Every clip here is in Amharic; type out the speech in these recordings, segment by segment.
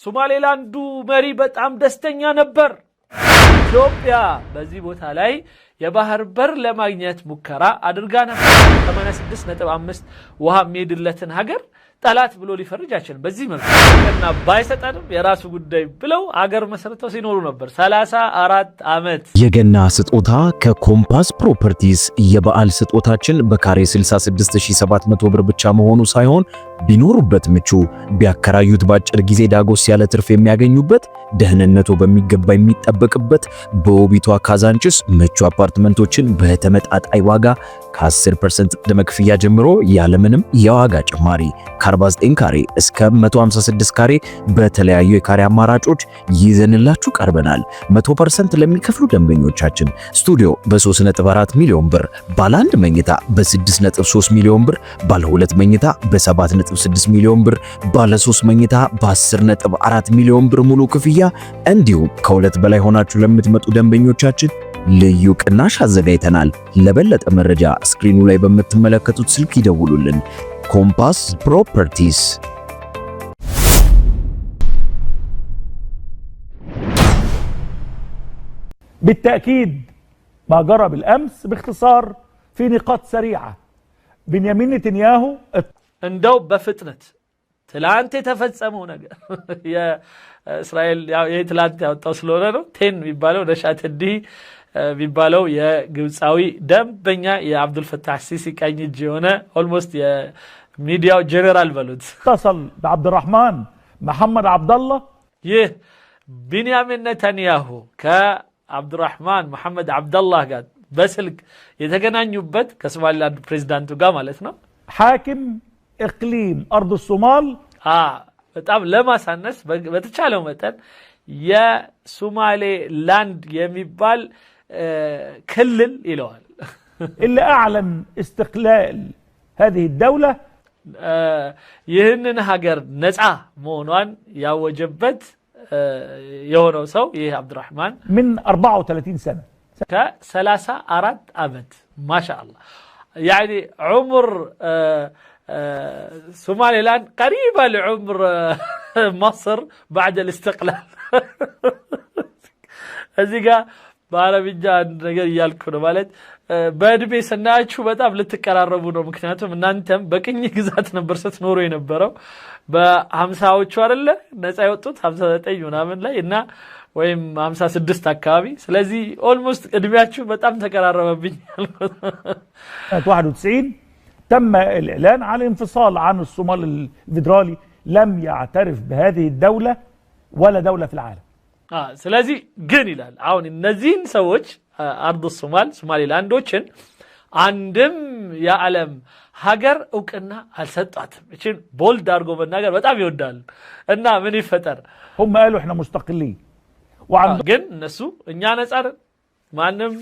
ሶማሌላንዱ መሪ በጣም ደስተኛ ነበር። ኢትዮጵያ በዚህ ቦታ ላይ የባህር በር ለማግኘት ሙከራ አድርጋ ነበር። 86.5 ውሃ የሚሄድለትን ሀገር ጠላት ብሎ ሊፈርጅ አይችልም። በዚህ መልኩ እና ባይሰጠንም የራሱ ጉዳይ ብለው ሀገር መሰረተው ሲኖሩ ነበር 34 ዓመት። የገና ስጦታ ከኮምፓስ ፕሮፐርቲስ የበዓል ስጦታችን በካሬ 66700 ብር ብቻ መሆኑ ሳይሆን ቢኖሩበት ምቹ ቢያከራዩት ባጭር ጊዜ ዳጎስ ያለ ትርፍ የሚያገኙበት ደህንነቱ በሚገባ የሚጠበቅበት በውቢቷ ካዛንችስ ምቹ አፓርትመንቶችን በተመጣጣኝ ዋጋ ከ10% ቅድመ ክፍያ ጀምሮ ያለምንም የዋጋ ጭማሪ ከ49 ካሬ እስከ 156 ካሬ በተለያዩ የካሬ አማራጮች ይዘንላችሁ ቀርበናል። 100% ለሚከፍሉ ደንበኞቻችን ስቱዲዮ በ3.4 ሚሊዮን ብር፣ ባለ 1 መኝታ በ6.3 ሚሊዮን ብር፣ ባለ 2 መኝታ በ7.6 ሚሊዮን ብር፣ ባለ 3 መኝታ በ10.4 ሚሊዮን ብር ሙሉ ክፍያ እንዲሁም ከሁለት በላይ ሆናችሁ ለምትመጡ ደንበኞቻችን ልዩ ቅናሽ አዘጋጅተናል። ለበለጠ መረጃ ስክሪኑ ላይ በምትመለከቱት ስልክ ይደውሉልን። ኮምፓስ ፕሮፐርቲስ። بالتأكيد ما جرى بالأمس باختصار في نقاط سريعة بنيامين نتنياهو እንደው በፍጥነት ትላንት የተፈጸመው ነገር የእስራኤል የትላንት ያወጣው ስለሆነ ነው። ቴን የሚባለው ነሻትዲ የሚባለው የግብፃዊ ደንበኛ የአብዱል ፈታህ ሲሲ ቀኝ እጅ የሆነ ኦልሞስት የሚዲያው ጀነራል በሉት اتصل بعبد الرحمن محمد عبد الله ይህ ቢንያሚን ነታንያሁ ከአብዱራህማን መሐመድ አብደላህ ጋር በስልክ የተገናኙበት ከሶማሊላንድ ፕሬዝዳንቱ ጋር ማለት ነው። حاكم اقليم ارض الصومال በጣም ለማሳነስ በተቻለው መጠን የሶማሌላንድ የሚባል ክልል ይለዋል اللي اعلن استقلال هذه الدولة ይህንን ሀገር ነፃ መሆኗን ያወጀበት የሆነው ሰው ይህ አብዱራህማን من 34 سنة ከ34 ዓመት ማሻአላህ يعني عمر ሶማሌላንድ قريبة لعمر مصر بعد الاستقلال እዚህ ጋር በአረብኛ ነገር እያልኩ ነው ማለት በእድሜ ስናያችሁ በጣም ልትቀራረቡ ነው። ምክንያቱም እናንተም በቅኝ ግዛት ነበር ስትኖሩ የነበረው በ50ዎቹ አይደለ ነፃ የወጡት 59 ምናምን ላይ እና ወይም 56 አካባቢ። ስለዚህ ኦልሞስት እድሜያችሁ በጣም ተቀራረበብኝ ያልኩት 91 تم الإعلان على انفصال عن الصومال الفيدرالي لم يعترف بهذه الدولة ولا دولة في العالم. ስለዚህ ግን ይላል አሁን እነዚህን ሰዎች አርድ ሶማሌላንዶችን አንድም የዓለም ሀገር እውቅና አልሰጣትም። እቺን ቦልድ አድርጎ መናገር በጣም ይወዳል እና ምን ይፈጠር هم قالوا احنا مستقلين ግን እነሱ እኛ ነፃ ነን ማንም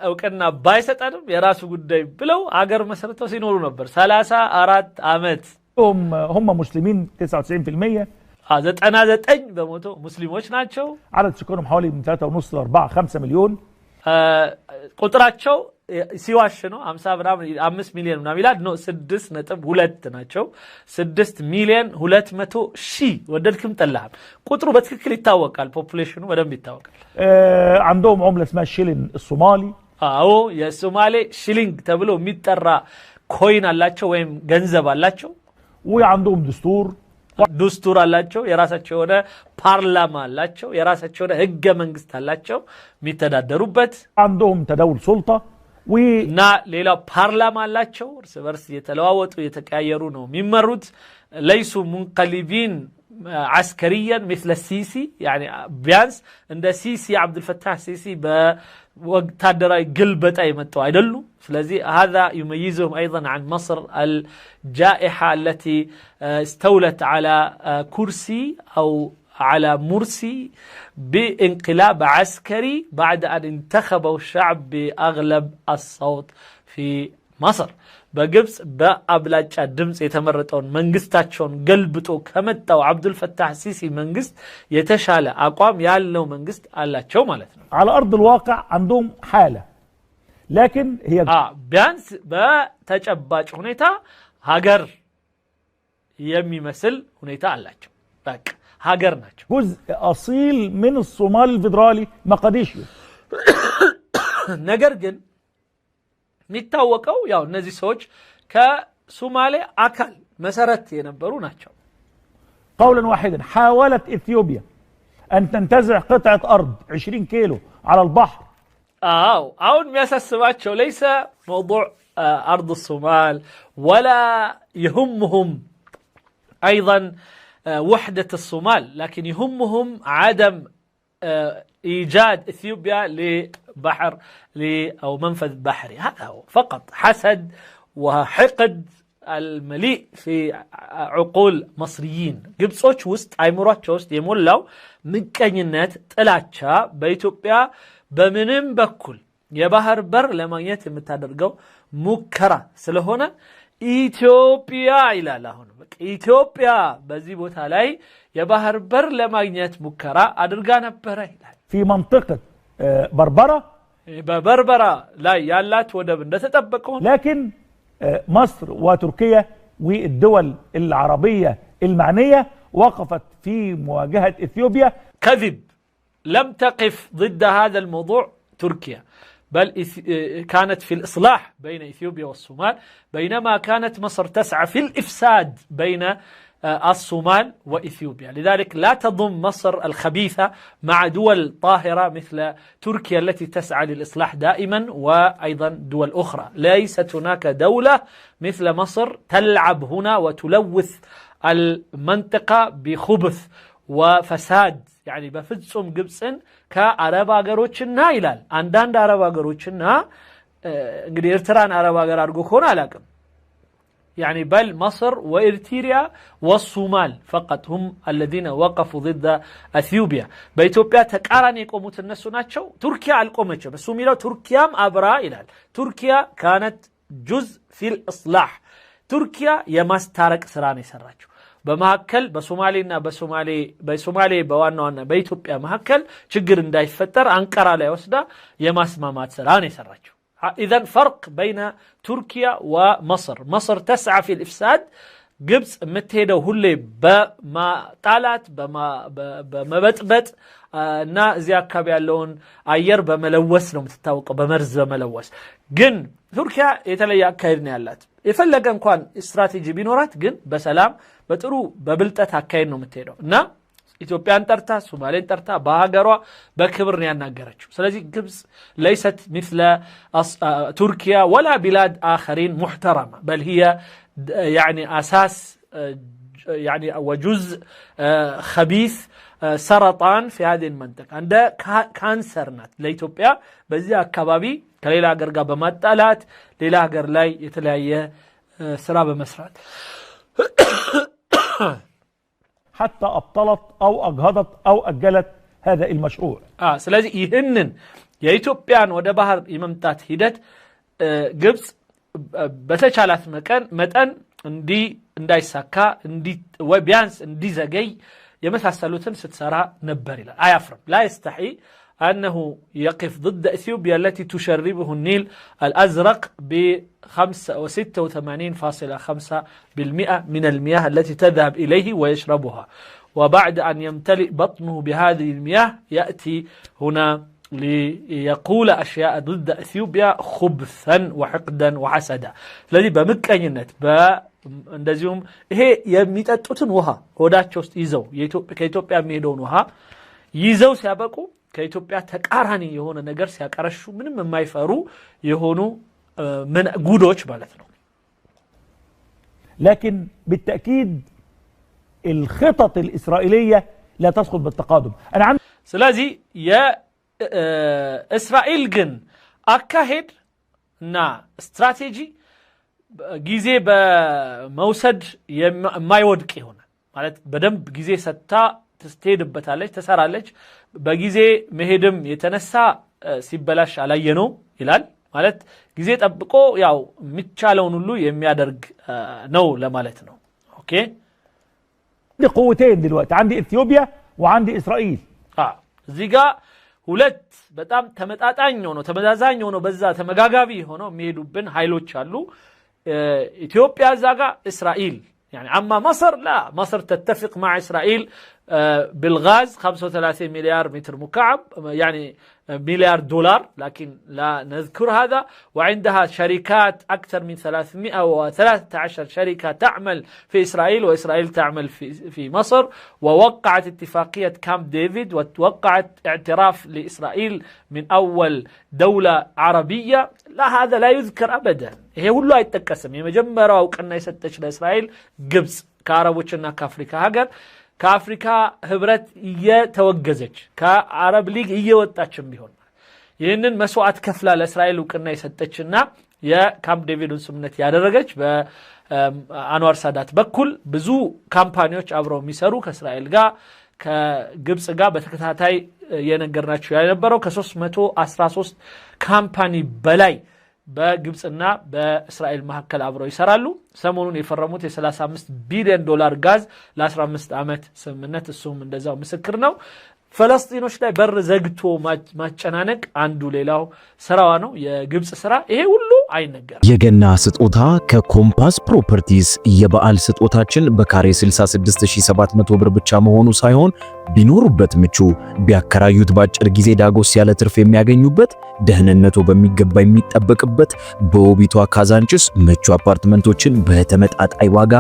እውቅና ባይሰጠንም የራሱ ጉዳይ ብለው ሀገር መሰረተው ሲኖሩ ነበር 34 ዓመት። هم مسلمين 99% 99 በመቶ ሙስሊሞች ናቸው። عدد سكانهم حوالي من 3.5 ل 4-5 مليون ቁጥራቸው ሲዋሽ ነው 5 ሚሊዮን ምናምን ይላል ነው 6.2 ናቸው 6 ሚሊዮን 200 ሺህ ወደድክም ጠላህም ቁጥሩ በትክክል ይታወቃል። ፖፑሌሽኑ በደንብ ይታወቃል። عندهم عملة اسمها الشيلين الصومالي የሶማሌ ሽሊንግ ተብሎ የሚጠራ ኮይን አላቸው ወይም ገንዘብ አላቸው። وعندهم ዱስቱር አላቸው። የራሳቸው የሆነ ፓርላማ አላቸው። የራሳቸው የሆነ ህገ መንግስት አላቸው የሚተዳደሩበት። عندهم تداول سلطة እና ሌላ ፓርላማ አላቸው። እርስ በርስ የተለዋወጡ የተቀያየሩ ነው የሚመሩት። ለይሱ ሙንቀሊቢን عسكريا مثل السيسي يعني ቢያንስ እንደ ሲሲ አብዱልፈታህ ሲሲ በወታደራዊ ግልበጣ የመጣው አይደሉም። ስለዚህ هذا يميزهم ايضا عن مصر الجائحة التي استولت على كرسي او على مرسي بانقلاب عسكري بعد ان انتخبه الشعب باغلب الصوت في مصر. በግብጽ በአብላጫ ድምጽ የተመረጠውን መንግስታቸውን ገልብጦ ከመጣው አብዱል ፈታህ ሲሲ መንግስት የተሻለ አቋም ያለው መንግስት አላቸው ማለት ነው። على ارض الواقع عندهم حالة لكن هي ቢያንስ በተጨባጭ ሁኔታ ሀገር የሚመስል ሁኔታ አላቸው። በቃ ሀገር ናቸው جزء أصيل من الصومال الفيدرالي مقديشيو ነገር ግን የሚታወቀው ያው እነዚህ ሰዎች ከሶማሌ አካል መሰረት የነበሩ ናቸው قولا واحدا حاولت إثيوبيا أن تنتزع قطعة أرض 20 كيلو على البحر አሁን የሚያሳስባቸው ليس موضوع أرض الصومال ولا يهمهم أيضا وحدة الصومال لكن يهمهم عدم إيجاد إثيوبيا لبحر أو منفذ بحري هذا هو فقط حسد وحقد المليء في عقول مصريين ግብጾች ውስጥ አይምሯቸው ውስጥ የሞላው ምቀኝነት ጥላቻ በኢትዮጵያ በምንም በኩል የባህር በር ለማግኘት የምታደርገው ሙከራ ስለሆነ ኢትዮጵያ ይላል አሁን በቃ ኢትዮጵያ በዚህ ቦታ ላይ የባህር በር ለማግኘት ሙከራ አድርጋ ነበር ይላል في منطقة بربرة በበርበራ ላይ ያላት ወደብ እንደተጠበቀው لكن مصر وتركيا والدول العربية المعنية وقفت في مواجهة إثيوبيا كذب لم تقف ضد هذا الموضوع تركيا بل كانت في الإصلاح بين إثيوبيا والصومال بينما كانت مصر تسعى في الإفساد بين الصومال وإثيوبيا لذلك لا تضم مصر الخبيثة مع دول طاهرة مثل تركيا التي تسعى للإصلاح دائما وأيضا دول أخرى ليست هناك دولة مثل مصر تلعب هنا وتلوث المنطقة بخبث وفساد يعني بفتصم ግብጽን ከአረብ ሀገሮችና ይላል አንዳንድ አረብ ሀገሮችና እንግዲህ ኤርትራን አረብ ሀገር አድርጎ ከሆነ አላቅም يعني بل مصر وإريتريا والصومال فقط هم الذين وقفوا ضد أثيوبيا بإثيوبيا تقارن يقوموا الناس ናቸው تركيا አልቆመችም በሱ የሚለው تركيام አብራ ይላል تركيا كانت جزء في الإصلاح تركيا የማስታረቅ ስራ ነው የሰራችው በመሐከል በሶማሌና በሶማሌ በዋናውና በኢትዮጵያ መሐከል ችግር እንዳይፈጠር አንቀራ ላይ ወስዳ የማስማማት ስራ ነው የሰራችው اذا فرق بين تركيا ومصر مصر تسعى في الافساد ግብጽ የምትሄደው ሁሌ በማጣላት በመበጥበጥ እና እዚያ አካባቢ ያለውን አየር በመለወስ ነው የምትታወቀው በመርዝ በመለወስ ግን ቱርኪያ የተለየ አካሄድ ነው ያላት የፈለገ እንኳን ስትራቴጂ ቢኖራት ግን በሰላም በጥሩ በብልጠት አካሄድ ነው የምትሄደው እና ኢትዮጵያን ጠርታ ሶማሌን ጠርታ በሀገሯ በክብር ነው ያናገረችው ስለዚህ ግብጽ ليست مثل تركيا ولا بلاد آخرين محترمة بل هي يعني أساس يعني وجزء خبيث سرطان في هذه المنطقة عندها كانسر نات لإثيوبيا بزي أكبابي كليلا أجر جاب ماتلات ليلا أجر لاي يتلاقيه سراب مسرات حتى أبطلت أو أجهضت أو أجلت هذا المشروع سلازي يهنن يا إثيوبيان وده بحر يممتات هيدت ግብጽ በተቻላት መጠን እንዳይሳካ ወቢያንስ እንዲዘገይ የመሳሰሉትን ስትሰራ ነበር ይላል አያፍርም لا يستحي أنه يقف ضد إثيوبيا التي تشربه النيل الأزرق ب 86.5% من المياه التي تذهب إليه ويشربها وبعد أن يمتلئ بطنه بهذه المياه يأتي هنا ليقول أشياء ضد إثيوبيا خبثا وحقدا وحسدا الذي بمكانينت እንደዚሁም ይሄ የሚጠጡትን ውሃ ሆዳቸው ውስጥ ይዘው ከኢትዮጵያ የሚሄደውን ውሃ ይዘው ሲያበቁ ከኢትዮጵያ ተቃራኒ የሆነ ነገር ሲያቀርሹ ምንም የማይፈሩ የሆኑ ጉዶች ማለት ነው لكن بالتأكيد الخطط الإسرائيلية لا تسقط بالتقادم أنا عندي ስለዚህ የእስራኤል ግን አካሄድ እና ስትራቴጂ ጊዜ በመውሰድ የማይወድቅ ይሆናል ማለት በደንብ ጊዜ ሰጥታ ትስተሄድበታለች ተሰራለች በጊዜ መሄድም የተነሳ ሲበላሽ አላየነው ይላል ማለት ጊዜ ጠብቆ ያው የሚቻለውን ሁሉ የሚያደርግ ነው ለማለት ነው ኦኬ عندي قوتين دلوقتي عندي إثيوبيا وعندي إسرائيل እዚህ ጋር ሁለት በጣም ተመጣጣኝ ሆኖ ተመዛዛኝ ሆኖ በዛ ተመጋጋቢ ሆኖ የሚሄዱብን ኃይሎች አሉ ኢትዮጵያ ዛጋ እስራኤል يعني أما مصر لا، مصر تتفق مع إسرائيل بالغاز 35 مليار متر مكعب، يعني مليار دولار، لكن لا نذكر هذا. وعندها شركات أكثر من 313 شركة تعمل في إسرائيل، وإسرائيل تعمل في مصر، ووقعت اتفاقية كامب ديفيد، ووقعت اعتراف لإسرائيل من أول دولة عربية. لا، هذا لا يذكر أبدا. هي هو لا يتكسم يمجمرة وكأنه يستش لإسرائيل جبس كعربوشنا كأفريكا هاجر كأفريكا هبرت يتوجزج كعرب ليج يوتاتشم بيهون ይህንን መስዋዕት ከፍላ ለእስራኤል ወቀና የሰጠችና የካምፕ ዴቪድን ስምምነት ያደረገች በአንዋር ሳዳት በኩል ብዙ ካምፓኒዎች አብረው የሚሰሩ ከእስራኤል ጋር ከግብጽ ጋር በተከታታይ የነገርናችሁ የነበረው ከ313 ካምፓኒ በላይ በግብጽና በእስራኤል መካከል አብረው ይሰራሉ። ሰሞኑን የፈረሙት የ35 ቢሊዮን ዶላር ጋዝ ለ15 ዓመት ስምምነት እሱም እንደዛው ምስክር ነው። فلسطينوች ላይ በር ዘግቶ ማጨናነቅ አንዱ ሌላው ስራዋ ነው፣ የግብጽ ስራ። ይሄ ሁሉ አይነገር። የገና ስጦታ ከኮምፓስ ፕሮፐርቲስ የበዓል ስጦታችን በካሬ 66700 ብር ብቻ መሆኑ ሳይሆን ቢኖሩበት ምቹ፣ ቢያከራዩት ባጭር ጊዜ ዳጎስ ያለ ትርፍ የሚያገኙበት፣ ደህንነቱ በሚገባ የሚጠበቅበት በውቢቷ ካዛንችስ ምቹ አፓርትመንቶችን በተመጣጣኝ ዋጋ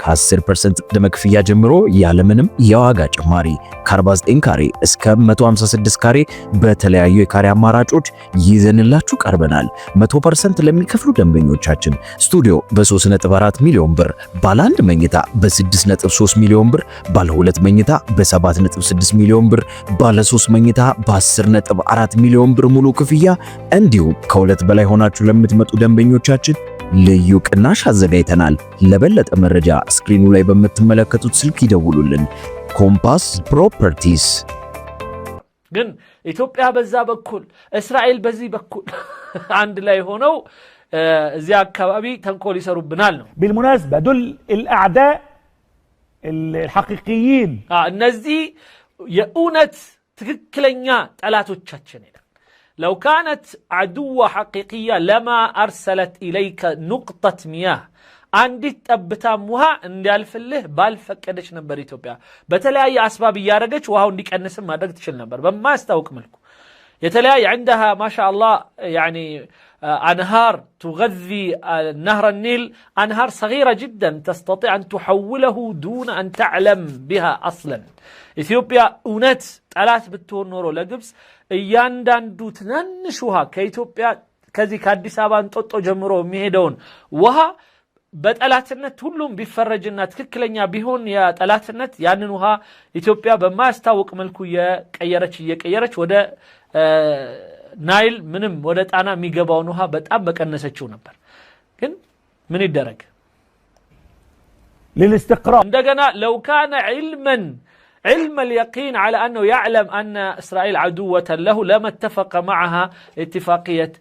ከ10% ቅድመ ክፍያ ጀምሮ ያለምንም የዋጋ ጭማሪ ከ49 ካሬ እስከ 156 ካሬ በተለያዩ የካሬ አማራጮች ይዘንላችሁ ቀርበናል። 100% ለሚከፍሉ ደንበኞቻችን ስቱዲዮ በ3.4 ሚሊዮን ብር፣ ባለ 1 መኝታ በ6.3 ሚሊዮን ብር፣ ባለ 2 መኝታ በ7.6 ሚሊዮን ብር፣ ባለ 3 መኝታ በ10.4 ሚሊዮን ብር ሙሉ ክፍያ እንዲሁም ከሁለት በላይ ሆናችሁ ለምትመጡ ደንበኞቻችን ልዩ ቅናሽ አዘጋጅተናል። ለበለጠ መረጃ ስክሪኑ ላይ በምትመለከቱት ስልክ ይደውሉልን። ኮምፓስ ፕሮፐርቲስ። ግን ኢትዮጵያ በዛ በኩል እስራኤል በዚህ በኩል አንድ ላይ ሆነው እዚያ አካባቢ ተንኮል ይሰሩብናል ነው። بالمناسبة دول الأعداء الحقيقيين እነዚህ የእውነት ትክክለኛ ጠላቶቻችን ይላል። لو كانت عدو حقيقية لما أرسلت إليك نقطة مياه አንዲት ጠብታም ውሃ እንዲያልፍልህ ባልፈቀደች ነበር ኢትዮጵያ። በተለያየ አስባብ ያረገች ውሃው እንዲቀንስም ማድረግ ትችል ነበር በማያስታውቅ መልኩ። የተለያየ عندها ما شاء الله يعني أنهار تغذي نهر النيل، أنهار صغيرة جدا تستطيع أن تحوله دون أن تعلم بها أصلا. إثيوبيا أونت ጠላት ብትሆን ኖሮ ለግብጽ እያንዳንዱ ትናንሽ ውሃ ከኢትዮጵያ ከዚህ ከአዲስ አበባ እንጦጦ ጀምሮ የሚሄደውን ውሃ በጠላትነት ሁሉም ቢፈረጅና ትክክለኛ ቢሆን የጠላትነት ያንን ውሃ ኢትዮጵያ በማያስታውቅ መልኩ እየቀየረች ወደ ናይል ምንም ወደ ጣና የሚገባውን ውሃ በጣም በቀነሰችው ነበር። ግን ምን ይደረግ للاستقرار እንደገና لو كان علم اليقين على أنه يعلم أن إسرائيل عدوة له لما اتفق معها اتفاقية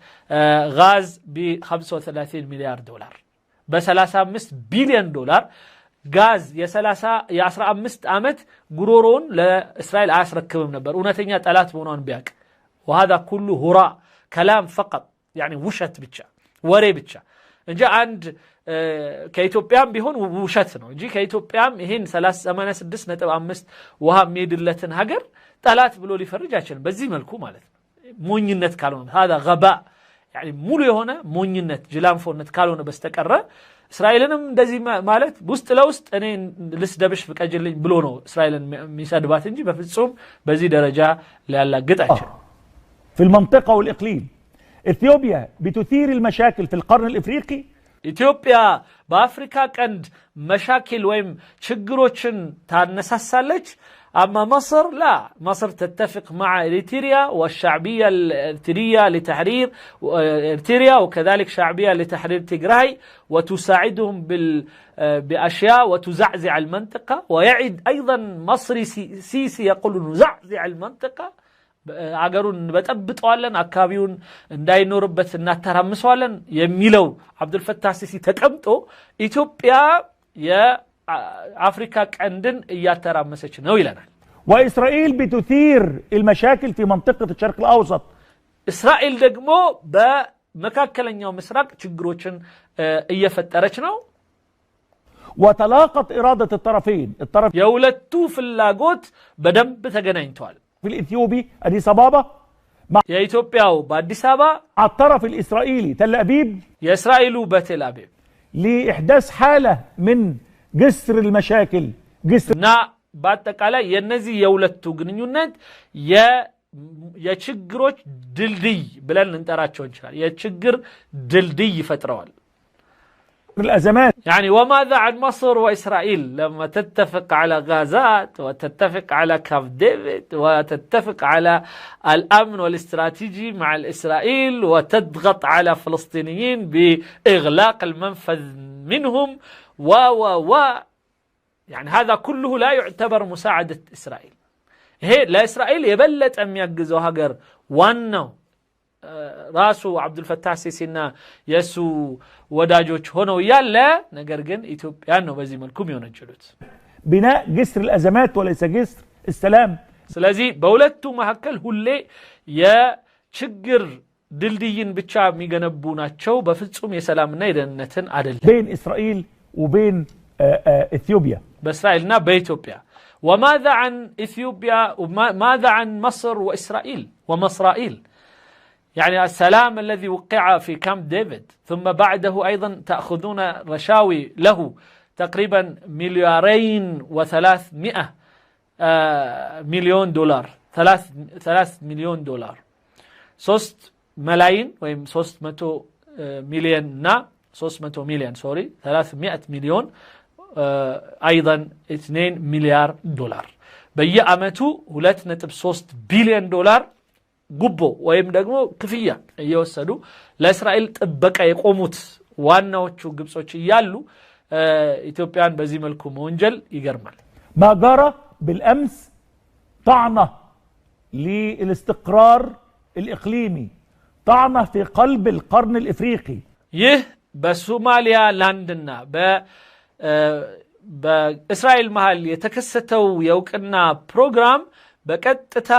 غاز ب35 مليار دولار ب35 بليون دولار غاز የ15 ዓመት ጉሮሮን ለእስራኤል አያስረክብም ነበር እውነተኛ ጠላት መሆኑን ቢያቅ። وهذا كله هراء كلام فقط يعني ውሸት ብቻ ወሬ ብቻ እንጂ አንድ ከኢትዮጵያም ቢሆን ውሸት ነው እንጂ ከኢትዮጵያም ይሄን 86.5 ውሃ የሚሄድለትን ሀገር ጠላት ብሎ ሊፈርጅ አይችልም በዚህ መልኩ ማለት ነው። ሞኝነት ካልሆነ هذا غباء يعني ሙሉ የሆነ ሞኝነት ጅላንፎነት ካልሆነ በስተቀር እስራኤልንም እንደዚህ ማለት ውስጥ ለውስጥ እኔ ልስደብሽ ፍቀጅልኝ ብሎ ነው እስራኤልን የሚሰድባት እንጂ በፍጹም በዚህ ደረጃ ሊያላግጥ አይችልም። في المنطقة والإقليم إثيوبيا بتثير المشاكل في القرن الإفريقي. ኢትዮጵያ በአፍሪካ ቀንድ መሻኪል ወይም ችግሮችን ታነሳሳለች። أما مصر لا، مصر تتفق مع إريتريا والشعبية الإريترية لتحرير إريتريا وكذلك شعبية لتحرير تيغراي وتساعدهم بأشياء وتزعزع المنطقة. ويعد أيضا مصري سيسي يقول نزعزع المنطقة አገሩን በጠብጠዋለን አካባቢውን እንዳይኖርበት እናተራምሰዋለን የሚለው አብዱልፈታህ ሲሲ ተቀምጦ ኢትዮጵያ የአፍሪካ ቀንድን እያተራመሰች ነው ይለናል። وإسرائيل بتثير المشاكل في منطقة الشرق الأوسط. እስራኤል ደግሞ በመካከለኛው ምስራቅ ችግሮችን እየፈጠረች ነው። وتلاقت إرادة الطرفين، الطرف የሁለቱ ፍላጎት በደንብ ተገናኝተዋል። في الإثيوبي أديس أبابا مع የኢትዮጵያው በአዲስ አበባ الطرف الإسرائيلي تل أبيب የእስራኤሉ በቴል አቪቭ لإحداث حالة من جسر المشاكل جسر እና በአጠቃላይ የነዚህ የሁለቱ ግንኙነት የችግሮች ድልድይ ብለን እንጠራቸው እንችላለን። የችግር ድልድይ ይፈጥረዋል። الأزمات يعني وماذا عن مصر وإسرائيل لما تتفق على غازات وتتفق على كاف ديفيد وتتفق على الأمن والاستراتيجي مع الإسرائيل وتضغط على فلسطينيين بإغلاق المنفذ منهم و يعني هذا كله لا يعتبر مساعدة إسرائيل. هي لا إسرائيل يبلت أم يجزو هاجر وانو ራሱ አብዱልፈታህ ሲሲና የሱ ወዳጆች ሆነው ያለ ነገር ግን ኢትዮጵያን ነው በዚህ መልኩ የሚወነጀሉት። بناء جسر الأزمات وليس جسر السلام። ስለዚህ በሁለቱ መካከል ሁሌ የችግር ድልድይን ብቻ የሚገነቡ ናቸው በፍጹም የሰላምና የደህንነትን አይደለም። بين إسرائيل وبين إثيوبيا በእስራኤልና በኢትዮጵያ وماذا عن إثيوبيا وماذا عن مصر وإسرائيل ومصرائيل يعني السلام الذي وقع في كامب ديفيد ثم بعده أيضا تأخذون رشاوي له تقريبا $2.3 مليون $3 مليون 3 ملايين ويم 300 مليون 300 مليون سوري 300 مليون أيضا $2 مليار بيأمته $2.3 بليون ጉቦ ወይም ደግሞ ክፍያ እየወሰዱ ለእስራኤል ጥበቃ የቆሙት ዋናዎቹ ግብጾች እያሉ ኢትዮጵያን በዚህ መልኩ መወንጀል ይገርማል። ما جرى بالأمس طعنة للاستقرار الإقليمي، طعنة في قلب القرن الإفريقي. ይህ በሶማሊያ ላንድና በእስራኤል መሃል የተከሰተው የእውቅና ፕሮግራም በቀጥታ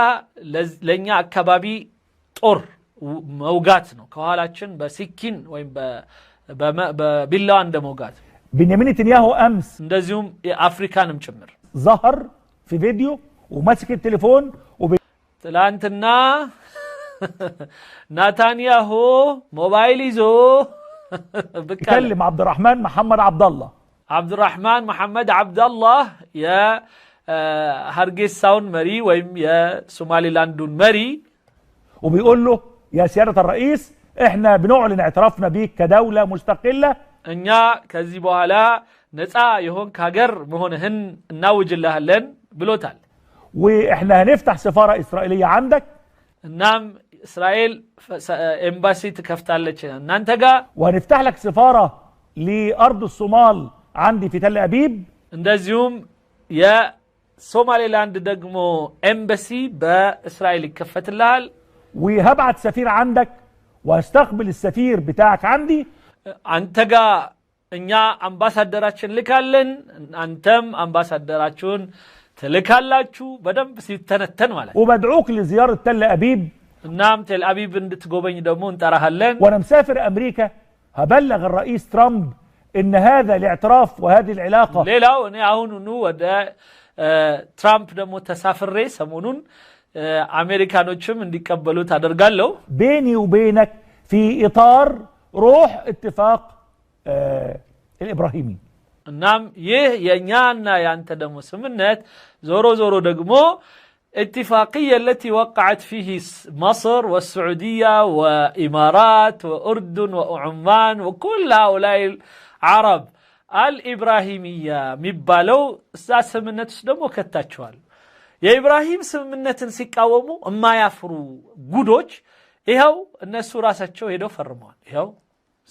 ለኛ አካባቢ ጦር መውጋት ነው። ከኋላችን በሲኪን ወይም በቢላዋ እንደ መውጋት። بنيامين نتنياهو أمس እንደዚሁም የአፍሪካንም ጭምር ظهر في فيديو وماسك التليفون ትላንትና ናታንያሁ ሞባይል ይዞ بيكلم عبد الرحمن محمد عبد الله محمد عبد الله يا هرجيساون مري ويم يا سومالي لاندون مري وبيقول له يا سيادة الرئيس احنا بنعلن اعترافنا بيك كدولة مستقلة انيا كذي بوهلا نتا يهون كاجر مهونهن ناوج الله لن بلوتال واحنا هنفتح سفارة إسرائيلية عندك. نعم إسرائيل امباسي تكفتالك نانتقا وهنفتح لك سفارة لأرض الصومال عندي في تل أبيب. اندازيوم يا سومالي لاند دقمو امباسي بإسرائيل كفت اللهال وهبعت سفير عندك وهستقبل السفير بتاعك عندي. انتقا انيا امباسادراتشن لكالن انتم امباسادراتشون تلكالاتشو بدم سيتنتن مالا وبدعوك لزيارة تل أبيب. نعم تل أبيب اندتقوبين دمون تراهلن وانا مسافر أمريكا هبلغ الرئيس ترامب ان هذا الاعتراف وهذه العلاقة ليلا وني اهون نو ودا ترامب دمو تسافر ري سمونون امريكانوچم እንዲቀበሉት አደርጋለሁ بيني وبينك في اطار روح اتفاق الابراهيمي. እናም ይህ የኛና ያንተ ደሞ ስምነት ዞሮ ዞሮ ደግሞ اتفاقية التي وقعت فيه مصر والسعودية وإمارات وأردن وعمان وكل هؤلاء العرب الإبراهيمية مبالو سمنت دمو كتاچوال يا إبراهيم سمنت سيقاومو اما يافرو ጉዶች ይሄው እነሱ ራሳቸው ሄደው ፈርመዋል። ይሄው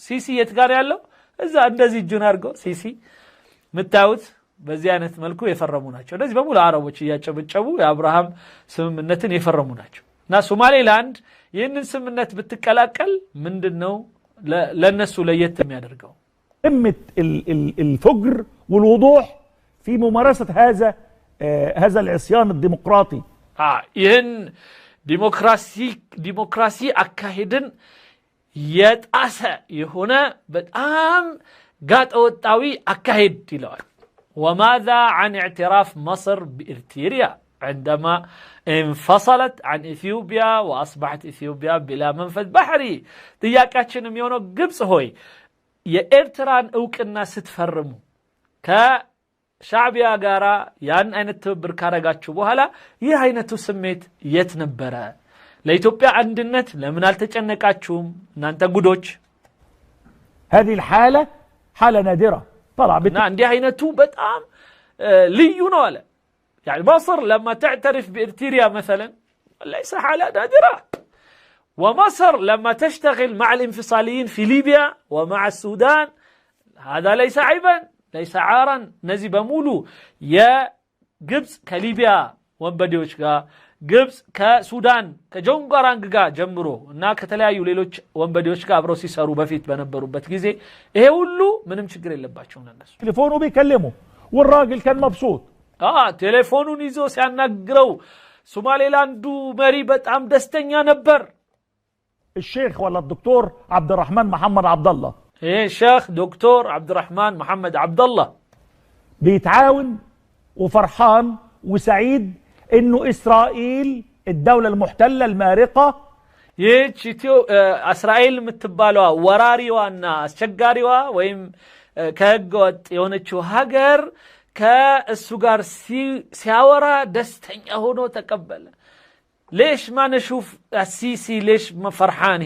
ሲሲ የት ጋር ያለው እዛ እንደዚህ እጁን አድርጎ ሲሲ ምታዩት በዚህ አይነት መልኩ የፈረሙ ናቸው። እንደዚህ በሙሉ አረቦች እያጨበጨቡ የአብርሃም ስምምነትን የፈረሙ ናቸው። እና ሶማሌላንድ ይህንን ስምምነት ብትቀላቀል ምንድነው ለነሱ ለየት የሚያደርገው? قمة الفجر والوضوح في ممارسة هذا العصيان الديمقراطي. ይህን ዲሞክራሲ አካሄድን የጣሰ የሆነ በጣም قات أوتاوي أكاهد تلوان وماذا عن اعتراف مصر بإرتريا عندما انفصلت عن إثيوبيا وأصبحت إثيوبيا بلا منفذ بحري تياكاتشن ميونو قبس هوي يا إرتران أوكنا ستفرمو كشعبيا قارا يان أين التبر كارغاتشو بوهلا يه أين تسميت يتنبرا لإثيوبيا عندنت لمن التجنكاتشوم نانتا قدوش هذه الحالة حالة نادرة طلع عندي هينتو بتام ليو نولا يعني مصر لما تعترف بإرتريا مثلا ليس حالة نادرة ومصر لما تشتغل مع الانفصاليين في ليبيا ومع السودان هذا ليس عيبا ليس عارا نزي بمولو يا قبس كليبيا وانبديوشكا قبس كسودان كجونغرانغا جمرو እና ከተለያዩ ሌሎች ወንበዴዎች ጋር አብረው ሲሰሩ በፊት በነበሩበት ጊዜ ይሄ ሁሉ ምንም ችግር የለባቸው እነሱ ቴሌፎኑ ቢከለሙ والراجل كان مبسوط ቴሌፎኑን ይዞ ሲያናግረው ሶማሌላንዱ መሪ በጣም ደስተኛ ነበር الشيخ ولا الدكتور عبد الرحمن محمد عبد الله الشيخ دكتور عبد الرحمن محمد عبد الله بيتعاون وفرحان وسعيد انه اسرائيل الدولة المحتلة المارقة اسرائيل متبالوا وراريوانا اسچغاريوا ويم كهغوت يونچو هاجر كالسوغار سياورا دستنيا هونو تقبل ليش ما نشوف السيسي ليش ما فرحان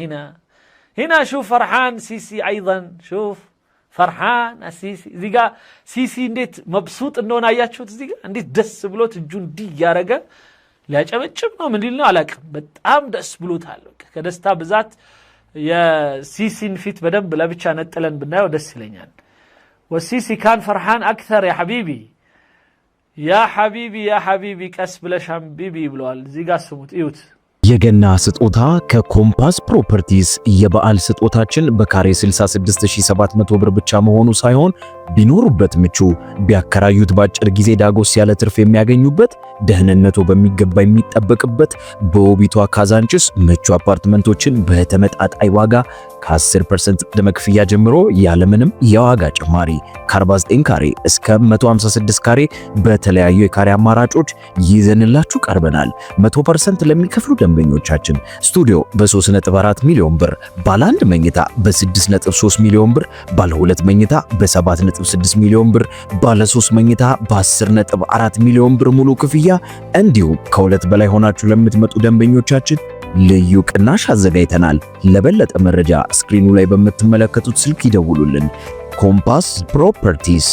هنا شوف فرحان سيسي ايضا شوف فرحان السيسي زيغا سيسي انديت مبسوط انه ناياچوت زيغا انديت دس بلوت اجون دي يارغا ሊያጨበጭብ ነው ምን ሊል ነው አላውቅም በጣም ደስ ብሎታል ከደስታ ብዛት የሲሲን ፊት በደንብ ለብቻ ነጥለን ብናየው ደስ ይለኛል والسيسي كان فرحان اكثر يا حبيبي يا حبيبي يا حبيبي ቀስ ብለሽ حبيبي ብለዋል እዚጋ ስሙት እዩት የገና ስጦታ ከኮምፓስ ፕሮፐርቲስ የበዓል ስጦታችን በካሬ 66700 ብር ብቻ መሆኑ ሳይሆን ቢኖሩበት ምቹ ቢያከራዩት ባጭር ጊዜ ዳጎስ ያለ ትርፍ የሚያገኙበት ደህንነቱ በሚገባ የሚጠበቅበት በውቢቷ ካዛንችስ ምቹ አፓርትመንቶችን በተመጣጣኝ ዋጋ ከ10% ቅድመ ክፍያ ጀምሮ ያለምንም የዋጋ ጭማሪ ከ49 ካሬ እስከ 156 ካሬ በተለያዩ የካሬ አማራጮች ይዘንላችሁ ቀርበናል 100% ለሚከፍሉ ደንበኞቻችን ስቱዲዮ በ3.4 ሚሊዮን ብር ባለ 1 መኝታ በ6.3 ሚሊዮን ብር ባለ 2 መኝታ በ7.6 ሚሊዮን ብር ባለ 3 መኝታ በ10.4 ሚሊዮን ብር ሙሉ ክፍያ እንዲሁም ከሁለት በላይ ሆናችሁ ለምትመጡ ደንበኞቻችን ልዩ ቅናሽ አዘጋጅተናል ለበለጠ መረጃ ስክሪኑ ላይ በምትመለከቱት ስልክ ይደውሉልን ኮምፓስ ፕሮፐርቲስ